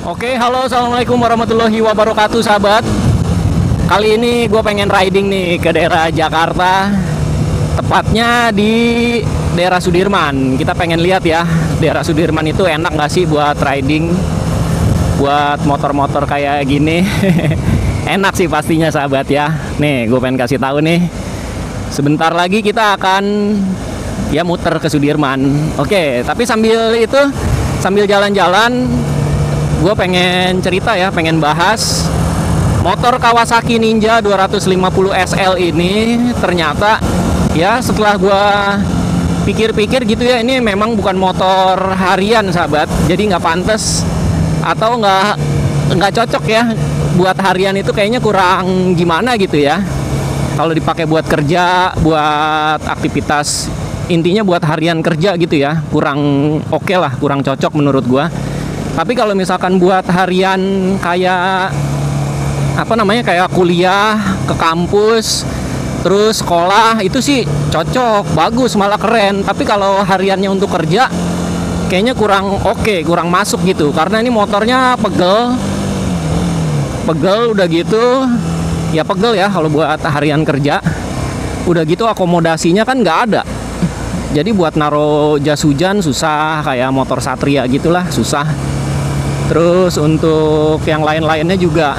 Oke, halo, assalamualaikum warahmatullahi wabarakatuh, sahabat. Kali ini gue pengen riding nih ke daerah Jakarta, tepatnya di daerah Sudirman. Kita pengen lihat ya, daerah Sudirman itu enak nggak sih buat riding, buat motor-motor kayak gini. Enak sih pastinya, sahabat ya. Nih, gue pengen kasih tahu nih. Sebentar lagi kita akan ya muter ke Sudirman. Oke, tapi sambil jalan-jalan, gue pengen cerita ya, pengen bahas motor Kawasaki Ninja 250 SL ini. Ternyata ya setelah gue pikir-pikir gitu ya, ini memang bukan motor harian, sahabat. Jadi nggak pantas atau nggak cocok ya buat harian. Itu kayaknya kurang gimana gitu ya kalau dipakai buat kerja, buat aktivitas, intinya buat harian kerja gitu ya, kurang oke lah, kurang cocok menurut gue. Tapi kalau misalkan buat harian kayak kayak kuliah, ke kampus, terus sekolah, itu sih cocok, bagus, malah keren. Tapi kalau hariannya untuk kerja, kayaknya kurang oke, kurang masuk gitu. Karena ini motornya pegel udah gitu. Ya pegel ya kalau buat harian kerja. Udah gitu akomodasinya kan nggak ada. Jadi buat naro jas hujan susah, kayak motor Satria gitulah, susah. Terus untuk yang lain-lainnya juga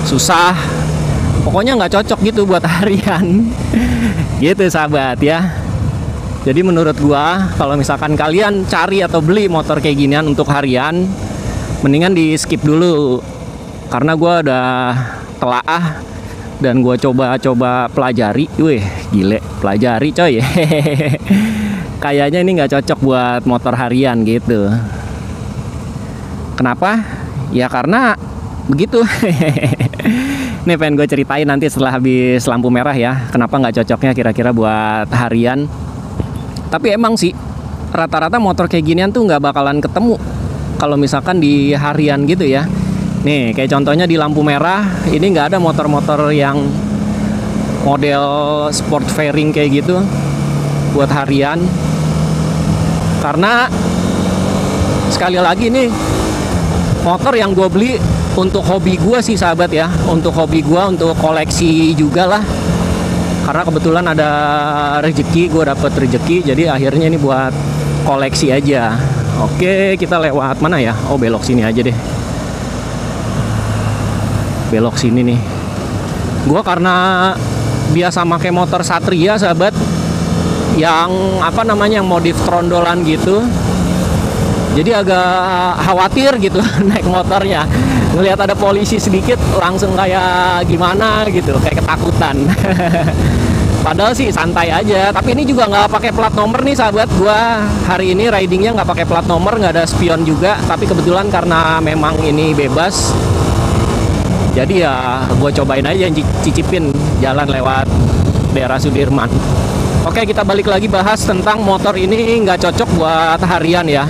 susah. Pokoknya nggak cocok gitu buat harian. Gitu, sahabat ya. Jadi menurut gua, kalau misalkan kalian cari atau beli motor kayak ginian untuk harian, mendingan di skip dulu. Karena gua udah telaah dan gua coba pelajari. Wih, gile, pelajari coy. Kayaknya ini nggak cocok buat motor harian gitu. Kenapa? Ya karena begitu. Nih pengen gue ceritain nanti setelah habis lampu merah ya, kenapa nggak cocoknya kira-kira buat harian. Tapi emang sih rata-rata motor kayak ginian tuh nggak bakalan ketemu kalau misalkan di harian gitu ya. Nih kayak contohnya di lampu merah, ini nggak ada motor-motor yang model sport fairing kayak gitu buat harian. Karena sekali lagi nih, motor yang gue beli untuk hobi gue sih, sahabat ya. Untuk hobi gue, untuk koleksi juga lah. Karena kebetulan ada rezeki, gue dapet rezeki, jadi akhirnya ini buat koleksi aja. Oke, kita lewat mana ya? Oh, belok sini aja deh. Belok sini nih. Gue karena biasa pakai motor Satria, sahabat, yang yang modif trondolan gitu, jadi agak khawatir gitu naik motornya, ngelihat ada polisi sedikit langsung kayak gimana gitu, kayak ketakutan. Padahal sih santai aja. Tapi ini juga nggak pakai plat nomor nih, sahabat. Gua hari ini ridingnya nggak pakai plat nomor, nggak ada spion juga. Tapi kebetulan karena memang ini bebas, jadi ya gue cobain aja, cicipin jalan lewat daerah Sudirman. Oke, kita balik lagi bahas tentang motor ini nggak cocok buat harian ya.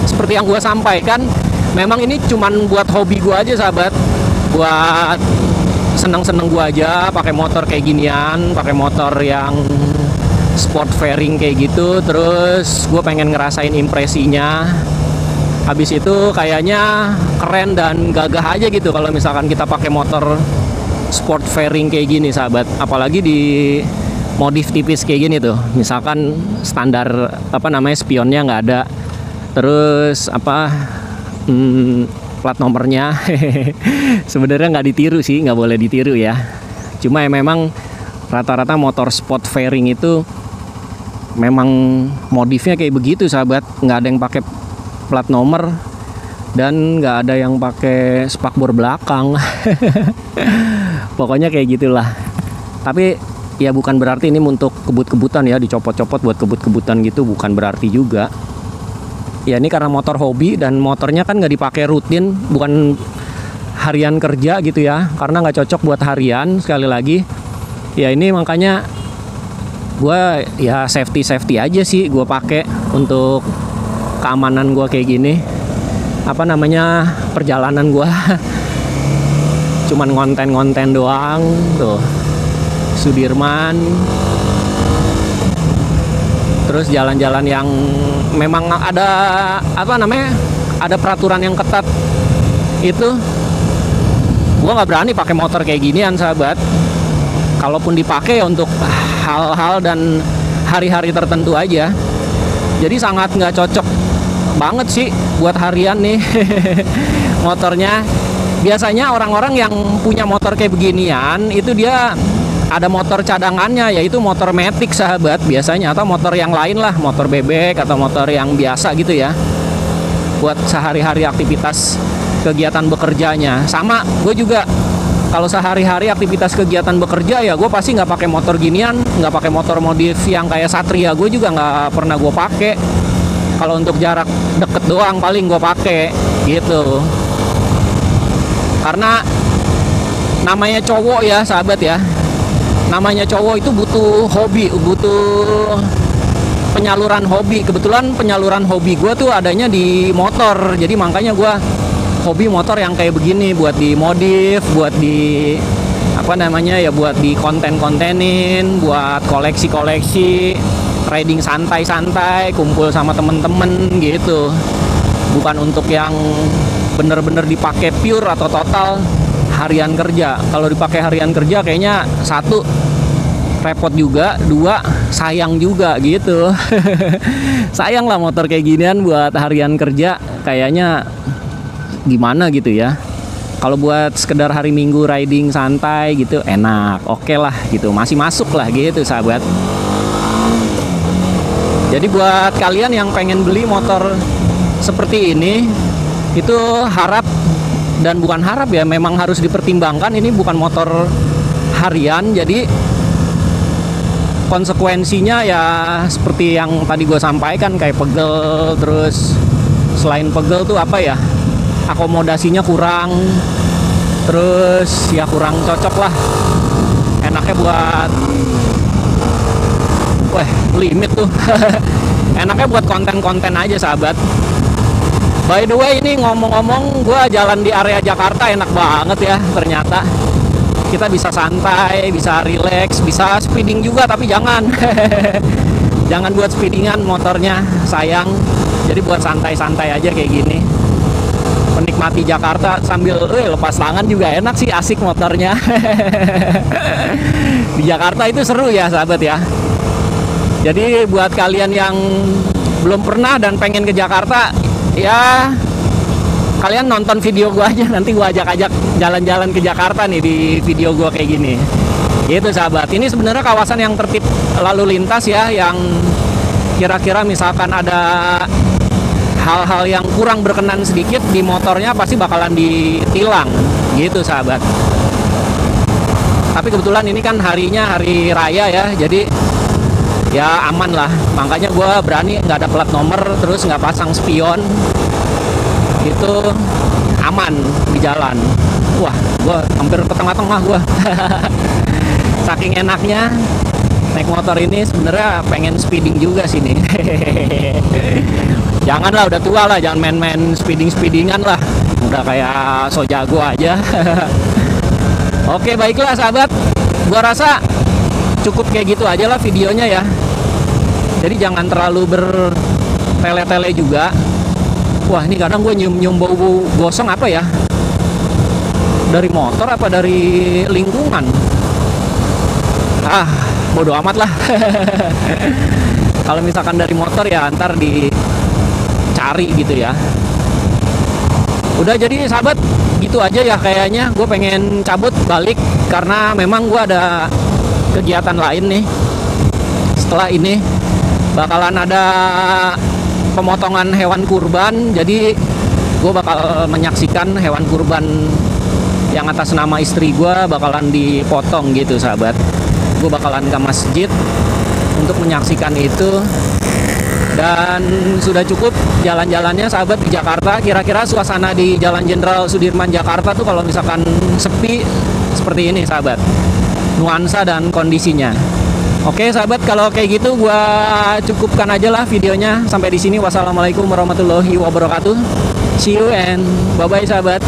Seperti yang gue sampaikan, memang ini cuman buat hobi gue aja, sahabat. Buat seneng-seneng gue aja pakai motor kayak ginian, pakai motor yang sport fairing kayak gitu. Terus gue pengen ngerasain impresinya. Habis itu kayaknya keren dan gagah aja gitu kalau misalkan kita pakai motor sport fairing kayak gini, sahabat. Apalagi di modif tipis kayak gini tuh, misalkan standar spionnya nggak ada, terus plat nomornya sebenarnya nggak ditiru sih, nggak boleh ditiru ya. Cuma ya memang rata-rata motor sport fairing itu memang modifnya kayak begitu, sahabat. Nggak ada yang pakai plat nomor dan nggak ada yang pakai spakbor belakang. Pokoknya kayak gitulah. Tapi ya bukan berarti ini untuk kebut-kebutan ya, dicopot-copot buat kebut-kebutan gitu, bukan berarti juga. Ya ini karena motor hobi dan motornya kan nggak dipakai rutin, bukan harian kerja gitu ya. Karena nggak cocok buat harian, sekali lagi. Ya ini makanya gue ya safety aja sih gue pakai untuk keamanan gue kayak gini. Perjalanan gue cuman ngonten doang tuh. Sudirman. terus jalan-jalan yang memang ada apa namanya, ada peraturan yang ketat, itu gue nggak berani pakai motor kayak ginian sahabat. Kalaupun dipakai untuk hal-hal dan hari-hari tertentu aja. Jadi sangat nggak cocok banget sih buat harian nih motornya. Biasanya orang-orang yang punya motor kayak beginian itu dia ada motor cadangannya, yaitu motor matic sahabat biasanya, atau motor yang lain lah, motor bebek atau motor yang biasa gitu ya, buat sehari-hari aktivitas kegiatan bekerjanya. Sama gue juga, kalau sehari-hari aktivitas kegiatan bekerja ya gue pasti nggak pakai motor ginian, nggak pakai motor modif yang kayak Satria, gue juga nggak pernah gue pakai. Kalau untuk jarak deket doang paling gue pakai gitu. Karena namanya cowok ya sahabat ya, namanya cowok itu butuh hobi, butuh penyaluran hobi. Kebetulan penyaluran hobi gue tuh adanya di motor, jadi makanya gue hobi motor yang kayak begini, buat di modif, buat di apa namanya ya, buat di kontenin, buat koleksi-koleksi, riding santai-santai, kumpul sama temen-temen gitu. Bukan untuk yang bener-bener dipakai pure atau total harian kerja. Kalau dipakai harian kerja kayaknya satu, repot juga, dua, sayang juga gitu. Sayang lah motor kayak ginian buat harian kerja, kayaknya gimana gitu ya. Kalau buat sekedar hari Minggu riding santai gitu enak, oke lah gitu, masih masuk lah gitu sahabat. Jadi buat kalian yang pengen beli motor seperti ini, itu harap, dan bukan harap ya, memang harus dipertimbangkan, ini bukan motor harian. Jadi konsekuensinya ya seperti yang tadi gue sampaikan, kayak pegel. Terus selain pegel tuh apa ya, akomodasinya kurang, terus ya kurang cocok lah. Enaknya buat limit tuh enaknya buat konten-konten aja sahabat. By the way, ini ngomong-ngomong, gue jalan di area Jakarta enak banget ya ternyata. Kita bisa santai, bisa relax, bisa speeding juga, tapi jangan jangan buat speedingan motornya, sayang. Jadi buat santai-santai aja kayak gini, menikmati Jakarta sambil lepas tangan juga enak sih, asik motornya. Di Jakarta itu seru ya sahabat ya. Jadi buat kalian yang belum pernah dan pengen ke Jakarta, ya kalian nonton video gua aja, nanti gua ajak-ajak jalan-jalan ke Jakarta nih di video gua kayak gini. Gitu sahabat. Ini sebenarnya kawasan yang tertib lalu lintas ya, yang kira-kira misalkan ada hal-hal yang kurang berkenan sedikit di motornya pasti bakalan ditilang gitu sahabat. Tapi kebetulan ini kan harinya hari raya ya, jadi ya aman lah. Makanya gue berani nggak ada plat nomor, terus nggak pasang spion, itu aman di jalan. Wah, gue hampir ke tengah-tengah gue. Saking enaknya naik motor ini, sebenarnya pengen speeding juga sini. Janganlah, udah tua lah, jangan main-main speedingan lah. Udah kayak so jago aja. Oke, baiklah sahabat, gua rasa cukup kayak gitu aja lah videonya ya. Jadi jangan terlalu bertele-tele juga. Wah, ini kadang gue nyium-nyium bau gosong apa ya, dari motor apa dari lingkungan. Bodo amat lah. Kalau misalkan dari motor ya ntar dicari gitu ya. Udah, jadi sahabat gitu aja ya kayaknya. Gue pengen cabut balik karena memang gue ada kegiatan lain nih. Setelah ini bakalan ada pemotongan hewan kurban. Jadi gue bakal menyaksikan hewan kurban yang atas nama istri gue bakalan dipotong gitu sahabat. Gue bakalan ke masjid untuk menyaksikan itu. Dan sudah cukup jalan-jalannya sahabat di Jakarta. Kira-kira suasana di Jalan Jenderal Sudirman Jakarta tuh kalau misalkan sepi seperti ini sahabat, nuansa dan kondisinya. Oke sahabat, kalau kayak gitu gua cukupkan aja lah videonya sampai di sini. Wassalamualaikum warahmatullahi wabarakatuh. See you and bye bye sahabat.